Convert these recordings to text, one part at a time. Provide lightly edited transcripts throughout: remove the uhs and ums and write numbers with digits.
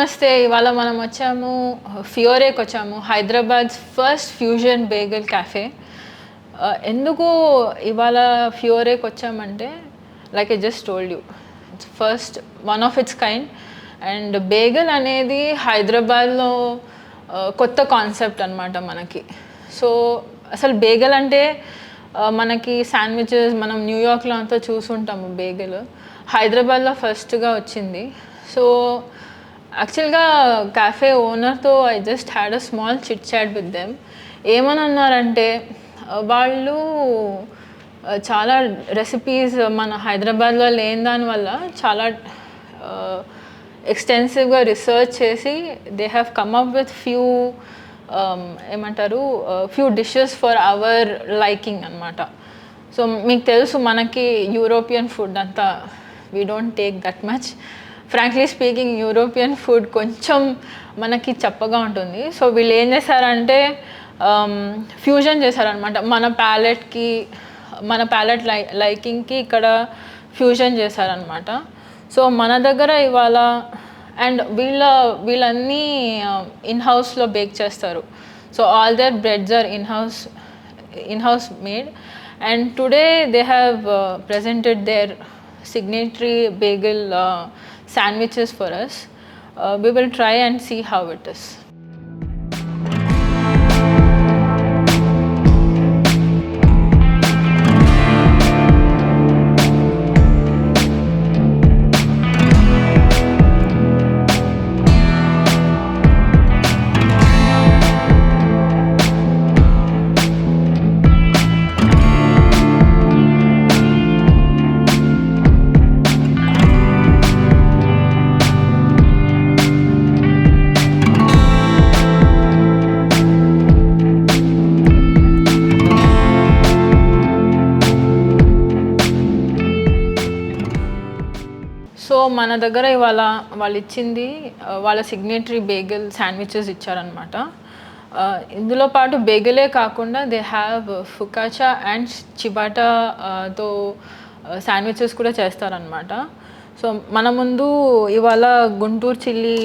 నమస్తే. ఇవాళ మనం వచ్చాము ఫియోరేకి వచ్చాము. Hyderabad's first fusion bagel cafe. ఎందుకు ఇవాళ ఫియోరేకి వచ్చామంటే like I just told you, it's first one of it's kind. And bagel అనేది హైదరాబాద్లో కొత్త కాన్సెప్ట్ అనమాట మనకి. సో అసలు బేగల్ అంటే మనకి శాండ్విచెస్ మనం న్యూయార్క్లో అంతా చూసుంటాము. బేగల్ హైదరాబాద్లో ఫస్ట్గా వచ్చింది. సో యాక్చువల్గా క్యాఫే ఓనర్తో I just had a small chit chat with them. ఏమని అన్నారంటే వాళ్ళు చాలా రెసిపీస్ మన హైదరాబాద్లో లేని దానివల్ల చాలా ఎక్స్టెన్సివ్గా రీసెర్చ్ చేసి they have come up with few dishes for hour liking అనమాట. సో మీకు తెలుసు మనకి యూరోపియన్ ఫుడ్ అంతా we don't take that much. Frankly speaking European food కొంచెం మనకి చప్పగా ఉంటుంది. సో వీళ్ళు ఏం చేశారంటే ఫ్యూజన్ చేశారనమాట. మన ప్యాలెట్ లైకింగ్కి ఇక్కడ ఫ్యూజన్ చేశారనమాట. సో మన దగ్గర ఇవాళ అండ్ వీళ్ళన్నీ ఇన్హౌస్లో బేక్ చేస్తారు. So all their breads are in house made. And today they have presented their signatory bagel sandwiches for us. We will try and see how it is. So మన దగ్గర ఇవాళ వాళ్ళు ఇచ్చింది వాళ్ళ సిగ్నేటరీ బేగల్ శాండ్విచెస్ ఇచ్చారనమాట. ఇందులో పాటు బేగలే కాకుండా దే హ్యావ్ ఫుకాచా అండ్ చిబాటాతో శాండ్విచెస్ కూడా చేస్తారనమాట. సో మన ముందు ఇవాళ గుంటూరు చిల్లీ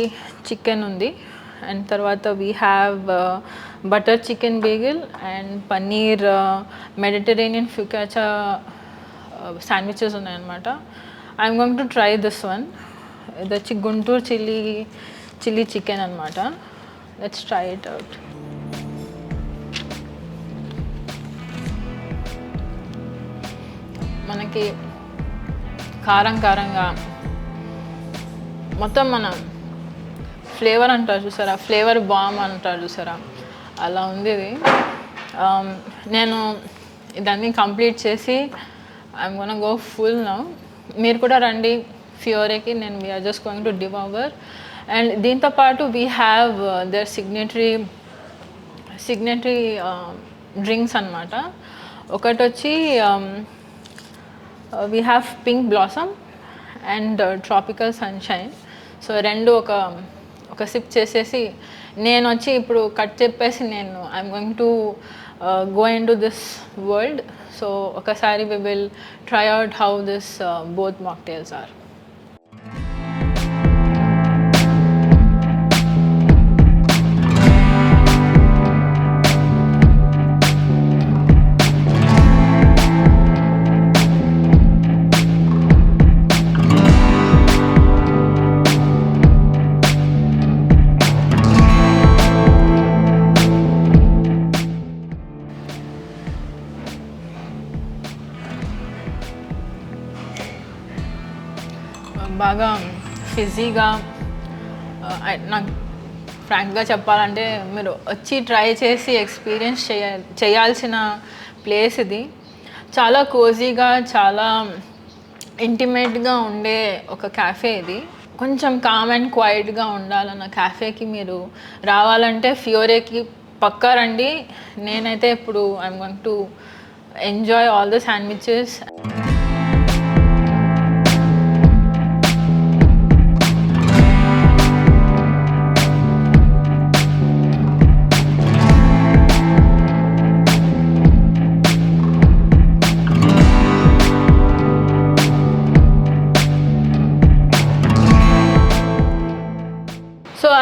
చికెన్ ఉంది. అండ్ తర్వాత we have butter chicken bagel and paneer Mediterranean focaccia sandwiches ఉన్నాయన్నమాట. I'm going to try this one, the Guntur chili chicken anamata. Let's try it out. మనకి కారంగా మొత్తం మన ఫ్లేవర్ అంటారు చూసారా, ఫ్లేవర్ బామ్ అంటారు చూసారా, అలా ఉంది ఇది. నేను ఇదన్నీ కంప్లీట్ చేసి I'm gonna go full now. మీరు కూడా రండి ఫియోరేకి. నేను we're just going to devour. And దీంతో పాటు we have their signatory drinks అనమాట. ఒకటి వచ్చి we have pink blossom and tropical sunshine. So రెండు ఒక సిప్ చేసేసి నేను వచ్చి ఇప్పుడు కట్ చెప్పేసి నేను I'm going to go into this world. So ఒకసారి we will try out how this both mocktails are. బాగా ఫిజీగా, నాకు ఫ్రాంక్గా చెప్పాలంటే మీరు వచ్చి ట్రై చేసి ఎక్స్పీరియన్స్ చేయాల్సిన ప్లేస్ ఇది. చాలా కోజీగా, చాలా ఇంటిమేట్గా ఉండే ఒక క్యాఫే ఇది. కొంచెం కామ్ అండ్ క్వైట్గా ఉండాలన్న క్యాఫేకి మీరు రావాలంటే ఫియోరేకి పక్కా రండి. నేనైతే ఇప్పుడు I'm going to enjoy all the sandwiches.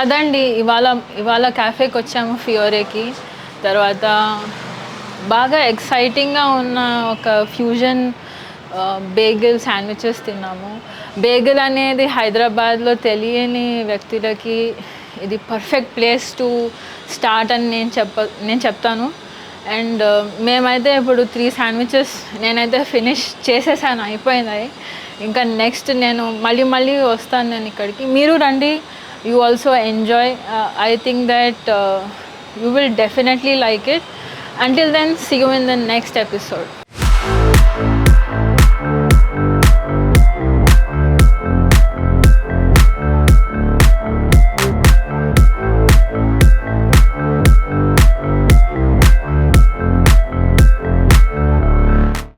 అదండి ఇవాళ క్యాఫేకి వచ్చాము ఫియోరేకి. తర్వాత బాగా ఎక్సైటింగ్గా ఉన్న ఒక ఫ్యూజన్ బేగిల్ శాండ్విచెస్ తిన్నాము. బేగిల్ అనేది హైదరాబాద్లో తెలియని వ్యక్తులకి ఇది పర్ఫెక్ట్ ప్లేస్ టు స్టార్ట్ అని నేను చెప్తాను. అండ్ మేమైతే ఇప్పుడు 3 శాండ్విచెస్ నేనైతే ఫినిష్ చేసేసాను, అయిపోయినాయి. ఇంకా నెక్స్ట్ నేను మళ్ళీ వస్తాను నేను ఇక్కడికి, మీరు రండి. You also enjoy. I think that you will definitely like it. Until then, see you in the next episode.